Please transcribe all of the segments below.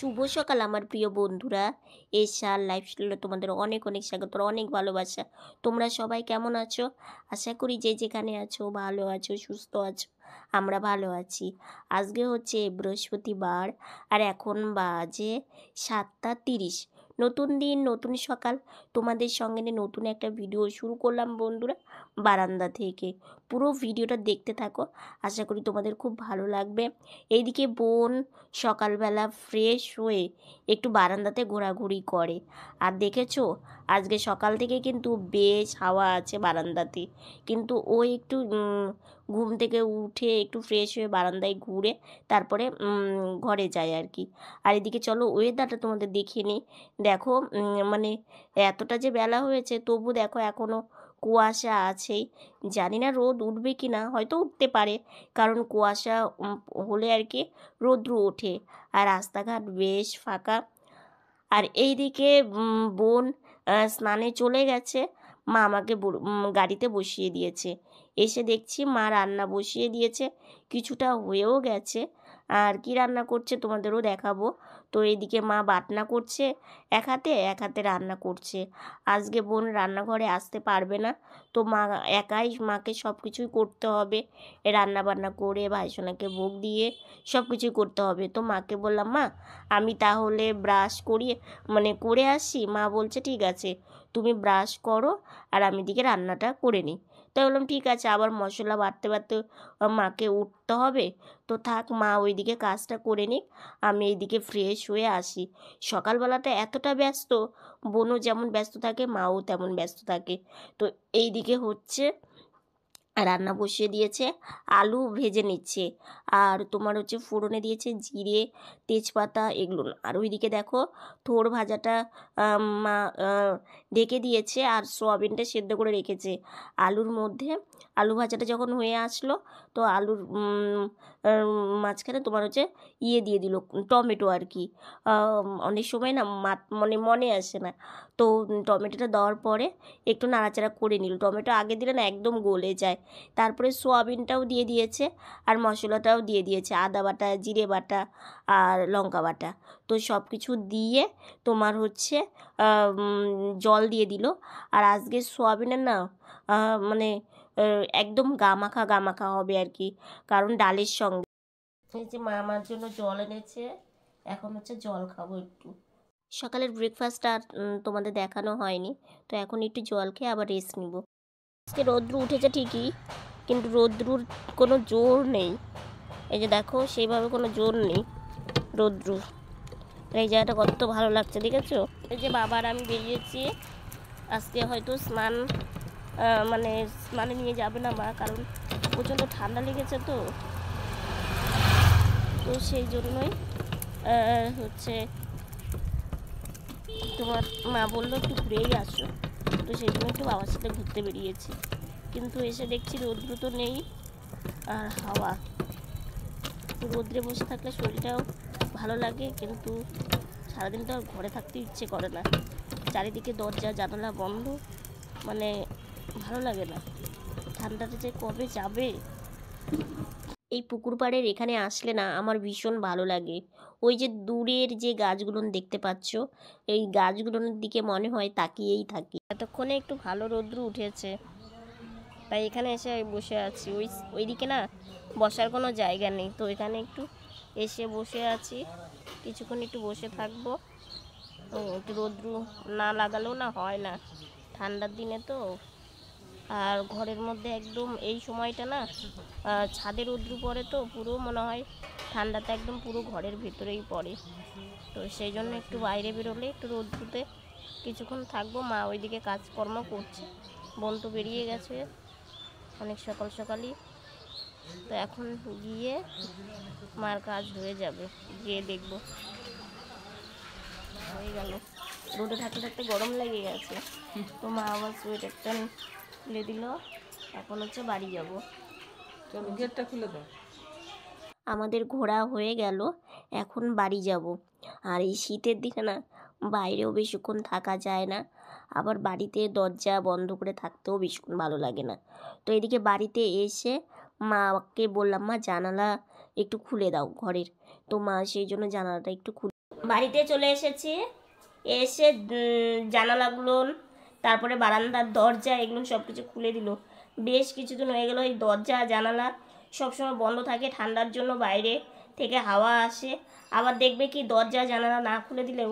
শুভ সকাল আমার প্রিয় বন্ধুরা। এশার লাইফস্টাইলে তোমাদের অনেক অনেক স্বাগত, অনেক ভালোবাসা। তোমরা সবাই কেমন আছো? আশা করি যে যেখানে আছো ভালো আছো, সুস্থ আছো। আমরা ভালো আছি। আজকে হচ্ছে বৃহস্পতিবার আর এখন বাজে 7:30। নতুন দিন, নতুন সকাল। তোমাদের সঙ্গে নিয়ে নতুন একটা ভিডিও শুরু করলাম বন্ধুরা, বারান্দা থেকে। পুরো ভিডিওটা দেখতে থাকো, আশা করি তোমাদের খুব ভালো লাগবে। এইদিকে বোন সকালবেলা ফ্রেশ হয়ে একটু বারান্দাতে ঘোরাঘুরি করে। আর দেখেছো, আজকে সকাল থেকে কিন্তু বেশ হাওয়া আছে বারান্দাতে। কিন্তু ও একটু ঘুম থেকে উঠে একটু ফ্রেশ হয়ে বারান্দায় ঘুরে তারপরে ঘরে যায় আর কি। আর এদিকে চলো ওয়েদারটা তোমাদের দেখিয়ে নিই। দেখো মানে এতটা যে বেলা হয়েছে তবু দেখো এখনও কুয়াশা আছেই। জানি না রোদ উঠবে কি না, হয়তো উঠতে পারে, কারণ কুয়াশা হলে আর কি রৌদ্র ওঠে। আর রাস্তাঘাট বেশ ফাঁকা। আর এইদিকে বোন স্নানে চলে গেছে। মা আমাকে গাড়িতে বসিয়ে দিয়েছে। এসে দেখছি মা রান্না বসিয়ে দিয়েছে, কিছুটা হয়েও গেছে। আর কি রান্না করছে তোমাদেরও দেখাবো। তো এইদিকে মা বাটনা করছে এক হাতে রান্না করছে। আজকে বোন রান্নাঘরে আসতে পারবে না, তো মা একাই, মাকে সব কিছুই করতে হবে। রান্না বান্না করে ভাইসোনাকে ভোগ দিয়ে সব কিছুই করতে হবে। তো মাকে বললাম, মা আমি তাহলে ব্রাশ করে আসি। মা বলছে ঠিক আছে, তুমি ব্রাশ করো আর আমি দিকে রান্নাটা করে নিই। তাই বললাম ঠিক আছে, আবার মশলা বাটতে বাটতে মাকে উঠতে হবে, তো থাক মা ওইদিকে কাজটা করে নিক, আমি এইদিকে ফ্রেশ হয়ে আসি। সকালবেলাটা এতটা ব্যস্ত, বোনও যেমন ব্যস্ত থাকে মাও তেমন ব্যস্ত থাকে। তো এইদিকে হচ্ছে রান্না বসিয়ে দিয়েছে, আলু ভেজে নিচ্ছে। আর তোমার হচ্ছে ফোড়নে দিয়েছে জিরে, তেজপাতা, এগুলো। আর ওইদিকে দেখো থোড় ভাজাটা মা ঢেকে দিয়েছে আর সোয়াবিনটা সেদ্ধ করে রেখেছে আলুর মধ্যে। আলু ভাজাটা যখন হয়ে আসলো, তো আলুর মাঝখানে তোমার হচ্ছে দিয়ে দিল টমেটো আর কি। অনেক সময় না মনে আসে না, তো টমেটোটা দেওয়ার পরে একটু নাড়াচাড়া করে নিল। টমেটো আগে দিলে না একদম গলে যায়। তারপরে সোয়াবিনটাও দিয়ে দিয়েছে আর মশলাটাও দিয়ে দিয়েছে, আদা বাটা, জিরে বাটা আর লঙ্কা বাটা। তো সব কিছু দিয়ে তোমার হচ্ছে জল দিয়ে দিল। আর আজকে সোয়াবিনের না মানে একদম গামাখা হবে আর কি, কারণ ডালের সঙ্গে। এই যে মা আমার জন্য জল এনেছে, এখন হচ্ছে জল খাবো একটু। সকালের ব্রেকফাস্ট আর তোমাদের দেখানো হয়নি, তো এখন একটু জল খেয়ে আবার রেস্ট নিব। আজকে রৌদ্র উঠেছে ঠিকই, কিন্তু রৌদ্রুর কোনো জোর নেই। এই যে দেখো সেইভাবে কোনো জোর নেই রৌদ্রুর। এই জায়গাটা কত ভালো লাগছে দেখেছো। এই যে বাবার আমি বেরিয়েছি। আজকে হয়তো স্নানে নিয়ে যাবে না মা, কারণ প্রচণ্ড ঠান্ডা লেগেছে, তো সেই জন্যই হচ্ছে তোমার মা বললো একটু ঘুরেই আসো, তো সেই জন্য একটু বাবার সাথে ঘুরতে বেরিয়েছি। কিন্তু এসে দেখছি রৌদ্র তো নেই আর হাওয়া। রৌদ্রে বসে থাকলে শরীরটাও ভালো লাগে, কিন্তু সারাদিন তো আর ঘরে থাকতে ইচ্ছে করে না। চারিদিকে দরজা জানালা বন্ধ, মানে ভালো লাগে না। ঠান্ডাটা যে কবে যাবে। এই পুকুর পাড়ের এখানে আসলে না আমার ভীষণ ভালো লাগে। ওই যে দূরের যে গাছগুলো দেখতে পাচ্ছ, এই গাছগুলোর দিকে মনে হয় তাকিয়েই থাকি। এতক্ষণে একটু ভালো রৌদ্র উঠেছে, তাই এখানে এসে বসে আছি। ওইদিকে না বসার কোনো জায়গা নেই, তো এখানে একটু এসে বসে আছি। কিছুক্ষণ একটু বসে থাকবো। একটু রৌদ্র না লাগালেও না হয় না, ঠান্ডার দিনে তো। আর ঘরের মধ্যে একদম এই সময়টা না ছাদে রৌদ্র পড়ে, তো পুরো মনে হয় ঠান্ডাটা একদম পুরো ঘরের ভেতরেই পড়ে। তো সেই জন্য একটু বাইরে বেরোলে একটু রৌদ্রতে কিছুক্ষণ থাকবো। মা ওইদিকে কাজকর্ম করছে, বোন তো বেরিয়ে গেছে অনেক সকালই। তো এখন গিয়ে মার কাজ হয়ে যাবে, গিয়ে দেখবো। হয়ে গেল। রোদে থাকতে থাকতে গরম লেগে গেছে, তো মা আবার সোয়েটারটা খুলে দিল। এখন হচ্ছে বাড়ি যাব। চলো গেটটা খুলে দাও। আমাদের ঘোরা হয়ে গেল, এখন বাড়ি যাব। আর এই শীতের দিনে না বাইরেও বেশিক্ষণ থাকা যায় না, আবার বাড়িতে দরজা বন্ধ করে থাকতেও বেশিক্ষণ ভালো লাগে না। তো এদিকে বাড়িতে এসে মাকে বললাম, মা জানালা একটু খুলে দাও ঘরের। তো মা সেই জন্য জানালাটা একটু বাড়িতে চলে এসেছি, এসে জানালাগুলো, তারপরে বারান্দার দরজা, এগুলো সব কিছু খুলে দিল। বেশ কিছুদিন হয়ে গেল এই দরজা জানালা সবসময় বন্ধ থাকে, ঠান্ডার জন্য বাইরে থেকে হাওয়া আসে। আবার দেখবে কি দরজা জানালা না খুলে দিলেও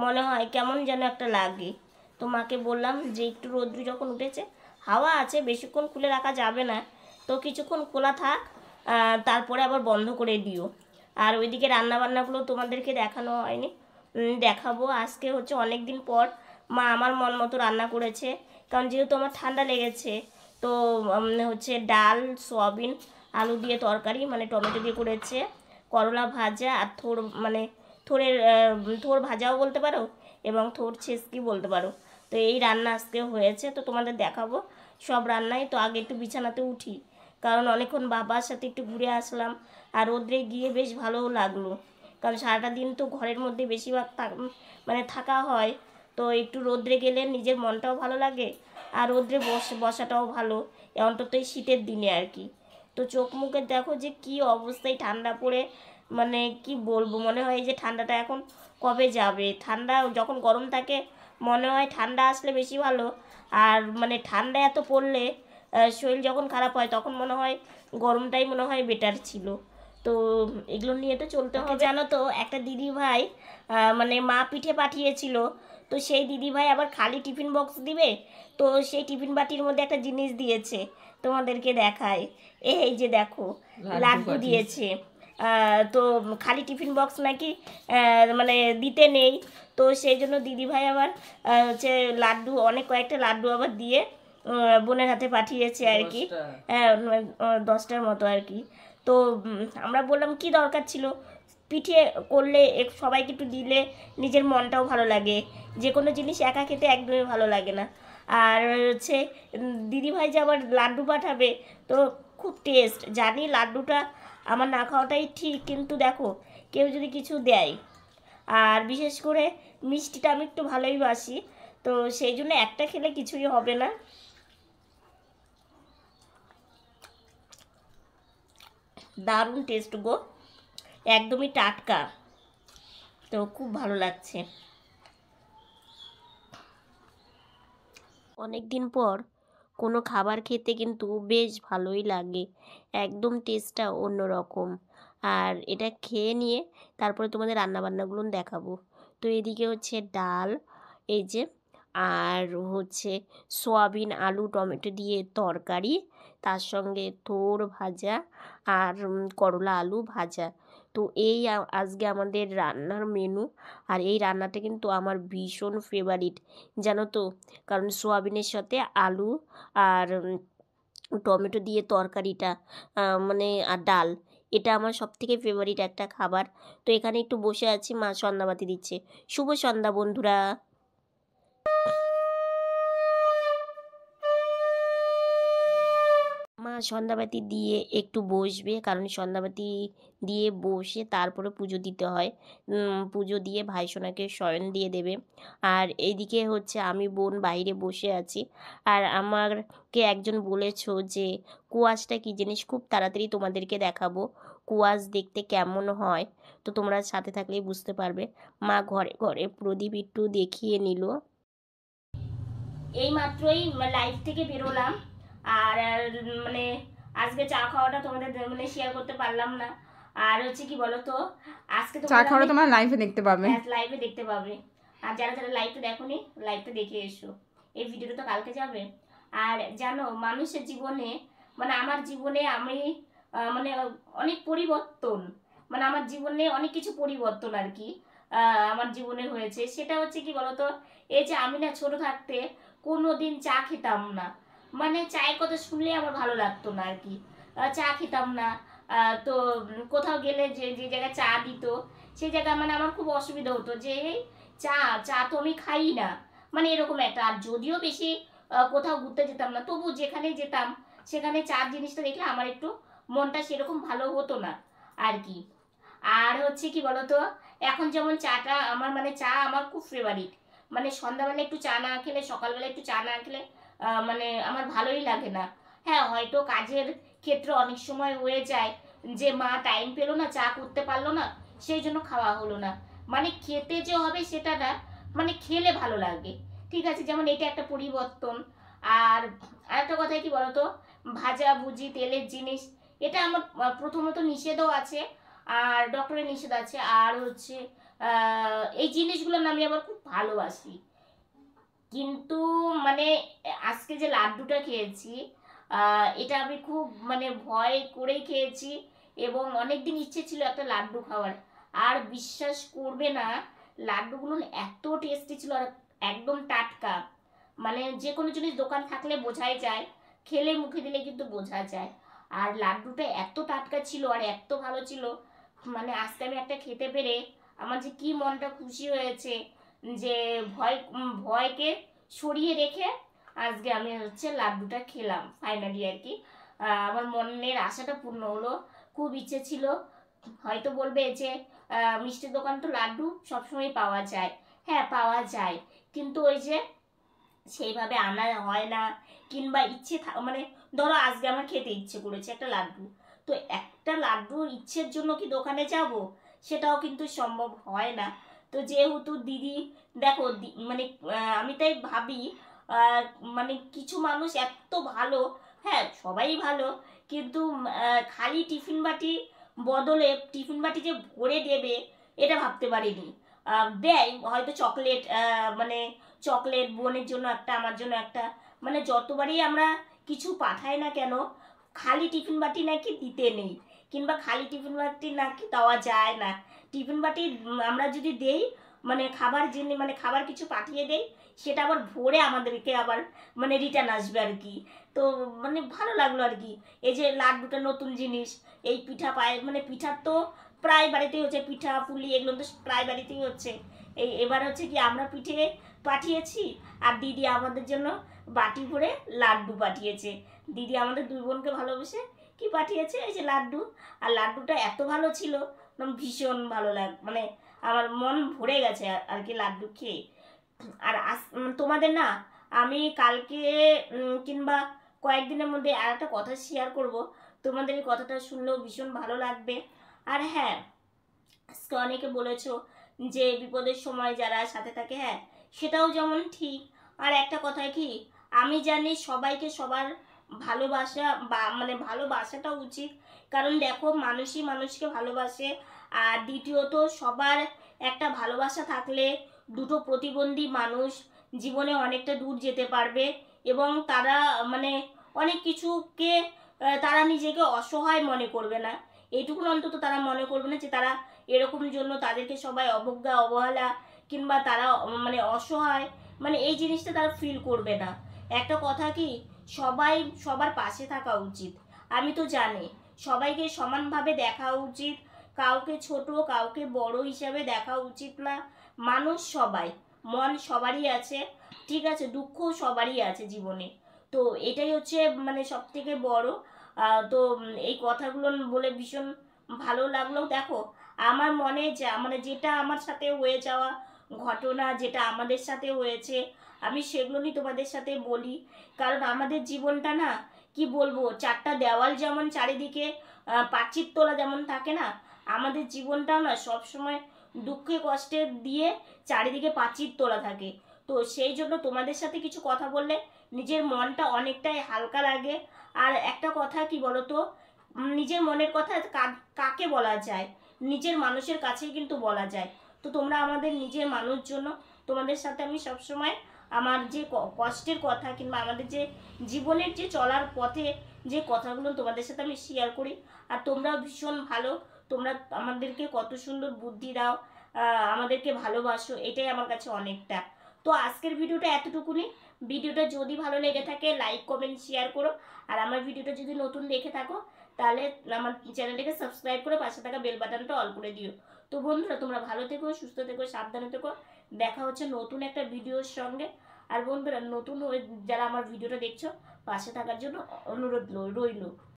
মনে হয় কেমন যেন একটা লাগে। তো মাকে বললাম যে একটু রোদ্রু যখন উঠেছে, হাওয়া আছে, বেশিক্ষণ খুলে রাখা যাবে না, তো কিছুক্ষণ খোলা থাক, তারপরে আবার বন্ধ করে দিও। আর ওইদিকে রান্নাবান্নাগুলো তোমাদেরকে দেখানো হয়নি, দেখাবো। আজকে হচ্ছে অনেক দিন পর মা আমার মন মতো রান্না করেছে, কারণ যেহেতু আমার ঠান্ডা লেগেছে। তো হচ্ছে ডাল, সয়াবিন আলু দিয়ে তরকারি, মানে টমেটো দিয়ে করেছে, করলা ভাজা আর থোড়, মানে থোড় ভাজাও বলতে পারো এবং থোড় ছেঁচকি বলতে পারো। তো এই রান্না আজকে হয়েছে, তো তোমাদের দেখাবো সব রান্নাই। তো আগে একটু বিছানাতে উঠি, কারণ অনেকক্ষণ বাবার সাথে একটু ঘুরে আসলাম, আর রোদ্রে গিয়ে বেশ ভালোও লাগলো, কারণ সারাটা দিন তো ঘরের মধ্যে বেশিরভাগ মানে থাকা হয়। তো একটু রোদ্রে গেলে নিজের মনটাও ভালো লাগে, আর রোদ্রে বসাটাও ভালো, অন্তত এই শীতের দিনে আর কি। তো চোখ মুখে দেখো যে কি অবস্থায় ঠান্ডা পড়ে, মানে কি বলবো, মনে হয় যে ঠান্ডাটা এখন কবে যাবে। ঠান্ডা যখন গরম থাকে মনে হয় ঠান্ডা আসলে বেশি ভালো, আর মানে ঠান্ডা এত পড়লে শরীর যখন খারাপ হয় তখন মনে হয় গরমটাই মনে হয় বেটার ছিল। তো এগুলো নিয়ে তো চলতে হবে। জানো তো একটা দিদি ভাই মানে মা পিঠে পাঠিয়েছিল, তো সেই দিদি ভাই আবার খালি টিফিন বক্স দিবে, তো সেই টিফিন বাটির মধ্যে একটা জিনিস দিয়েছে, তোমাদেরকে দেখায়। এই যে দেখো, লাড্ডু দিয়েছে। তো খালি টিফিন বক্স নাকি মানে দিতে নেই, তো সেই জন্য দিদিভাই আবার হচ্ছে লাড্ডু, অনেক কয়েকটা লাড্ডু আবার দিয়ে বোনের হাতে পাঠিয়েছে আর কি। হ্যাঁ, 10টার মতো আর কি। তো আমরা বললাম কি দরকার ছিল, পিঠে করলে সবাইকে একটু দিলে নিজের মনটাও ভালো লাগে, যে কোনো জিনিস একা খেতে একদমই ভালো লাগে না। আর হচ্ছে দিদিভাই যে আবার লাড্ডু পাঠাবে, তো খুব টেস্ট, জানি লাড্ডুটা আমার না খাওয়াটাই ঠিক, কিন্তু দেখো কেউ যদি কিছু দেয়, আর বিশেষ করে মিষ্টিটা আমি একটু ভালোই বাসি, তো সেই জন্য একটা খেলে কিছুই হবে না। দারুণ টেস্ট গো, একদমই টাটকা, তো খুব ভালো লাগছে। অনেক দিন পর কোনো খাবার খেতে কিন্তু বেশ ভালোই লাগে, একদম টেস্টটা অন্যরকম। আর এটা খেয়ে নিয়ে তারপরে তোমাদের রান্নাবান্নাগুলো দেখাবো। তো এদিকে হচ্ছে ডাল, এই যে, আর হচ্ছে সয়াবিন আলু টমেটো দিয়ে তরকারি, তার সঙ্গে থোড় ভাজা, আর করলা আলু ভাজা। তো এই আজকে আমাদের রান্নার মেনু। আর এই রান্নাটা কিন্তু আমার ভীষণ ফেভারিট, জানো তো, কারণ সোয়াবিনের সাথে আলু আর টমেটো দিয়ে তরকারিটা, মানে আর ডাল, এটা আমার সবথেকে ফেভারিট একটা খাবার। তো এখানে একটু বসে আছি, মা সন্ধ্যাবাতি দিচ্ছে। শুভ সন্ধ্যা বন্ধুরা। মা সন্ধ্যাবাতি দিয়ে একটু বসবে, কারণ সন্ধ্যাবাতি দিয়ে বসে তারপরে পুজো দিতে হয়। পুজো দিয়ে ভাইসোনাকে শয়ন দিয়ে দেবে। আর এইদিকে হচ্ছে আমি বোন বাইরে বসে আছি। আর আমাকে একজন বলেছো যে কুয়াশটা কী জিনিস, খুব তাড়াতাড়ি তোমাদেরকে দেখাবো কুয়াশ দেখতে কেমন হয়, তো তোমরা সাথে থাকলেই বুঝতে পারবে। মা ঘরে ঘরে প্রদীপ একটু দেখিয়ে নিল। এই মাত্রই লাইভ থেকে বেরোলাম, আর মানে আজকে চা খাওয়াটা তোমাদের মানে শেয়ার করতে পারলাম না। আর হচ্ছে কি বলতো, আজকে তো চা খাওয়াটা তোমরা লাইভে দেখতে পাবে। হ্যাঁ, লাইভে দেখতে পাবে। আর যারা যারা লাইভটা দেখোনি, লাইভটা দেখে এসো, এই ভিডিওটা তো কালকে যাবে। আর জানো, মানুষের জীবনে, মানে আমার জীবনে আমি মানে অনেক পরিবর্তন, মানে আমার জীবনে অনেক কিছু পরিবর্তন আর কি আমার জীবনে হয়েছে। সেটা হচ্ছে কি বলতো, এই যে আমি না ছোট থাকতে কোনো দিন চা খেতাম না, মানে চায়ের কথা শুনলে আমার ভালো লাগতো না আর কি, চা খেতাম না। তো কোথাও গেলে যে যে জায়গায় চা দিত সেই জায়গায় মানে আমার খুব অসুবিধা হতো, যে চা চা তো আমি খাই না, মানে এরকম একটা। আর যদিও বেশি কোথাও ঘুরতে যেতাম না, তবু যেখানে যেতাম সেখানে চার জিনিসটা দেখলে আমার একটু মনটা সেরকম ভালো হতো না আর কি। আর হচ্ছে কি বলতো, এখন যেমন চাটা আমার, মানে চা আমার খুব ফেভারিট, মানে সন্ধ্যাবেলা একটু চা না খেলে, সকালবেলা একটু চা না খেলে মানে আমার ভালোই লাগে না। হ্যাঁ, হয়তো কাজের ক্ষেত্রে অনেক সময় হয়ে যায় যে মা টাইম পেলো না, চা করতে পারলো না, সেই জন্য খাওয়া হলো না। মানে খেতে যে হবে সেটা না, মানে খেলে ভালো লাগে। ঠিক আছে, যেমন এটা একটা পরিবর্তন। আর আরেকটা কথা কি বলতো, ভাজা ভুজি তেলের জিনিস এটা আমার প্রথমত নিষেধও আছে, আর ডক্টরের নিষেধ আছে। আর হচ্ছে এই জিনিসগুলো আমি আবার খুব ভালোবাসি। কিন্তু মানে আজকে যে লাড্ডুটা খেয়েছি, এটা আমি খুব মানে ভয় করেই খেয়েছি, এবং অনেকদিন ইচ্ছে ছিল একটা লাড্ডু খাওয়ার। আর বিশ্বাস করবে না, লাড্ডুগুলো এত টেস্টি ছিল, আর একদম টাটকা। মানে যে কোনো জিনিস দোকান থাকলে বোঝাই যায়, খেলে মুখে দিলে কিন্তু বোঝা যায়। আর লাড্ডুটা এত টাটকা ছিল আর এত ভালো ছিল, মানে আজকে আমি একটা খেতে পেরে আমার যে কি মনটা খুশি হয়েছে, যে ভয়কে সরিয়ে রেখে আজকে আমি হচ্ছে লাড্ডুটা খেলাম ফাইনালি আর কি। আমার মনের আশাটা পূর্ণ হলো। খুব ইচ্ছে ছিল, হয়তো বলবে যে মিষ্টির দোকান তো লাড্ডু সবসময় পাওয়া যায়। হ্যাঁ, পাওয়া যায়, কিন্তু ওই যে সেইভাবে আনা হয় না, কিংবা মানে ধরো আজকে আমার খেতে ইচ্ছে করেছে একটা লাড্ডু, তো একটা লাড্ডুর ইচ্ছের জন্য কি দোকানে যাব? সেটাও কিন্তু সম্ভব হয় না। তো যেহেতু দিদি, দেখো মানে আমি তাই ভাবি, আহ, মানে কিছু মানুষ এত ভালো, হ্যাঁ সবাই ভালো, কিন্তু খালি টিফিন বাটি বদলে টিফিন বাটি যে ভরে দেবে এটা ভাবতে পারিনি। দেয় হয়তো চকলেট, মানে চকলেট বোনের জন্য একটা, আমার জন্য একটা, মানে যতবারই আমরা কিছু পাঠাই না কেন খালি টিফিন বাটি নাকি দিতে নেই, কিংবা খালি টিফিন বাটি নাকি দেওয়া যায় না। টিফিন বাটি আমরা যদি দেই, মানে খাবার যিনি মানে খাবার কিছু পাঠিয়ে দেই, সেটা আবার ভরে আমাদেরকে আবার মানে রিটার্ন আসবে আর কি। তো মানে ভালো লাগলো আর কি। এই যে লাড্ডুটা নতুন জিনিস, এই পিঠা পায় মানে পিঠা তো প্রায় বাড়িতেই হচ্ছে, পিঠা পুলি এগুলো তো প্রায় বাড়িতেই হচ্ছে। এবার হচ্ছে কি আমরা পিঠে পাঠিয়েছি, আর দিদি আমাদের জন্য বাটি ভরে লাড্ডু পাঠিয়েছে। দিদি আমাদের দুই বোনকে ভালোবেসে কি পাঠিয়েছে, এই যে লাড্ডু। আর লাড্ডুটা এত ভালো ছিল, ভীষণ ভালো মানে আমার মন ভরে গেছে আর কি লাড্ডু খেয়ে। আর তোমাদের না আমি কালকে কিংবা কয়েকদিনের মধ্যে আর একটা কথা শেয়ার করব, তোমাদের এই কথাটা শুনলেও ভীষণ ভালো লাগবে। আর হ্যাঁ, আজকে অনেকে বলেছো যে বিপদের সময় যারা সাথে থাকে, হ্যাঁ সেটাও যেমন ঠিক। আর একটা কথা কি, আমি জানি সবাইকে সবার ভালোবাসা বা মানে ভালোবাসাটা উচিত, কারণ দেখো মানুষই মানুষকে ভালোবাসে। আর দ্বিতীয়ত সবার একটা ভালোবাসা থাকলে দুটো প্রতিবন্ধী মানুষ জীবনে অনেকটা দূর যেতে পারবে, এবং তারা মানে অনেক কিছুকে তারা নিজেকে অসহায় মনে করবে না। এইটুকু অন্তত তারা মনে করবে না যে তারা এরকম জন্য তাদেরকে সবাই অবজ্ঞা অবহেলা কিংবা তারা মানে অসহায়, মানে এই জিনিসটা তারা ফিল করবে না। একটা কথা কি, সবাই সবার পাশে থাকা উচিত। আমি তো জানি সবাইকে সমানভাবে দেখা উচিত, কাউকে ছোট কাউকে বড় হিসাবে দেখা উচিত না। মানুষ সবাই, মন সবারই আছে, ঠিক আছে, দুঃখ সবারই আছে জীবনে। তো এটাই হচ্ছে মানে সব থেকে বড়। তো এই কথাগুলো বলে ভীষণ ভালো লাগলো। দেখো আমার মনে যা মানে যেটা আমার সাথে হয়ে যাওয়া ঘটনা, যেটা আমাদের সাথে হয়েছে, আমি সেগুলো নিয়ে তোমাদের সাথে বলি। কারণ আমাদের জীবনটা না, কি বলবো, চারটা দেওয়াল যেমন চারিদিকে পাঁচির তোলা যেমন থাকে না, আমাদের জীবনটাও না সবসময় দুঃখে কষ্টে দিয়ে চারিদিকে পাঁচির তোলা থাকে। তো সেই জন্য তোমাদের সাথে কিছু কথা বললে নিজের মনটা অনেকটাই হালকা লাগে। আর একটা কথা কি বলতো, নিজের মনের কথা কাকে বলা যায়, নিজের মানুষের কাছেই কিন্তু বলা যায়। তো তোমরা আমাদের নিজের মানুষ জন্য, তোমাদের সাথে আমি সবসময় আমার যে কষ্টের কথা কিংবা আমাদের যে জীবনের যে চলার পথে যে কথাগুলো তোমাদের সাথে আমি শেয়ার করি। আর তোমরাও ভীষণ ভালো, তোমরা আমাদেরকে কত সুন্দর বুদ্ধি দাও, আমাদেরকে ভালোবাসো, এটাই আমার কাছে অনেকটা। তো আজকের ভিডিওটা এতটুকুনি। ভিডিওটা যদি ভালো লেগে থাকে লাইক কমেন্ট শেয়ার করো। আর আমার ভিডিওটা যদি নতুন দেখে থাকো তাহলে আমার চ্যানেলটাকে সাবস্ক্রাইব করে পাশে থাকা বেল বাটনটা অল করে দিও। তো বন্ধুরা তোমরা ভালো থেকো, সুস্থ থেকো, সাবধানে থেকো। দেখা হচ্ছে নতুন একটা ভিডিওর সঙ্গে। আর বন্ধুরা নতুন যারা আমার ভিডিওটা দেখছো পাশে থাকার জন্য অনুরোধ রইল।